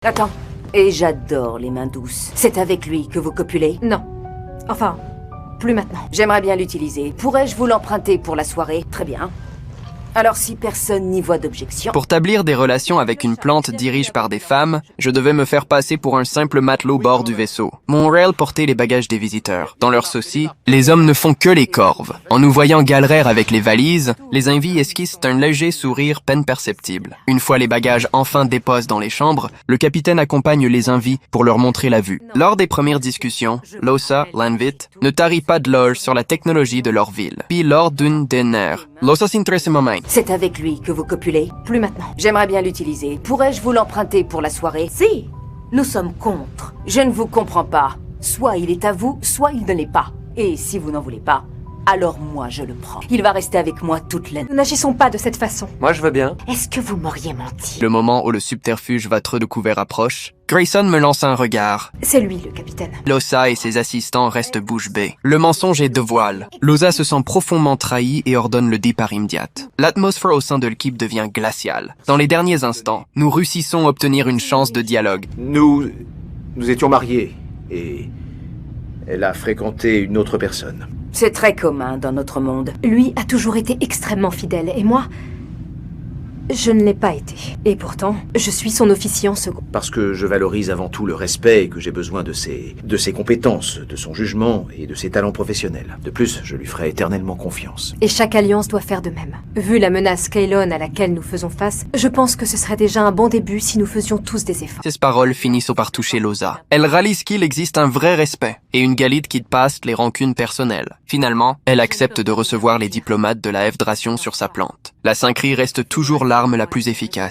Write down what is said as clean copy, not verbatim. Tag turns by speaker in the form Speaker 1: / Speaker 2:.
Speaker 1: Attends. Et j'adore les mains douces. C'est avec lui que vous copulez?
Speaker 2: Non. Enfin, plus maintenant.
Speaker 1: J'aimerais bien l'utiliser. Pourrais-je vous l'emprunter pour la soirée? Très bien. Alors si personne n'y voit d'objection...
Speaker 3: Pour établir des relations avec une plante dirigée par des femmes, je devais me faire passer pour un simple matelot bord du vaisseau. Mon rail portait les bagages des visiteurs. Dans leur souci, les hommes ne font que les corves. En nous voyant galérer avec les valises, les invités esquissent un léger sourire peine perceptible. Une fois les bagages enfin déposés dans les chambres, le capitaine accompagne les invités pour leur montrer la vue. Lors des premières discussions, Losa, l'invite, ne tarit pas de loge sur la technologie de leur ville. Puis lors d'une dîner, Losa s'intéresse à moi.
Speaker 1: C'est avec lui que vous copulez?
Speaker 2: Plus maintenant.
Speaker 1: J'aimerais bien l'utiliser. Pourrais-je vous l'emprunter pour la soirée? Si. Nous sommes contre. Je ne vous comprends pas. Soit il est à vous, soit il ne l'est pas. Et si vous n'en voulez pas, alors moi je le prends. Il va rester avec moi toute la nuit.
Speaker 2: Nous n'agissons pas de cette façon.
Speaker 4: Moi, je veux bien.
Speaker 1: Est-ce que vous m'auriez menti?
Speaker 3: Le moment où le subterfuge va trop de couvert approche, Grayson me lance un regard.
Speaker 2: C'est lui, le capitaine.
Speaker 3: Losa et ses assistants restent bouche bée. Le mensonge est de voile. Losa se sent profondément trahi et ordonne le départ immédiat. L'atmosphère au sein de l'équipe devient glaciale. Dans les derniers instants, nous réussissons à obtenir une chance de dialogue.
Speaker 5: Nous étions mariés et elle a fréquenté une autre personne.
Speaker 1: C'est très commun dans notre monde.
Speaker 2: Lui a toujours été extrêmement fidèle, et moi, je ne l'ai pas été. Et pourtant, je suis son officier en second.
Speaker 5: Parce que je valorise avant tout le respect et que j'ai besoin de ses compétences, de son jugement et de ses talents professionnels. De plus, je lui ferai éternellement confiance.
Speaker 2: Et chaque alliance doit faire de même. Vu la menace Kaelon à laquelle nous faisons face, je pense que ce serait déjà un bon début si nous faisions tous des efforts.
Speaker 3: Ces paroles finissent par toucher Losa. Elle réalise qu'il existe un vrai respect et une galide qui passe les rancunes personnelles. Finalement, elle accepte de recevoir les diplomates de la Fdration sur sa plante. La synchrie reste toujours l'arme la plus efficace.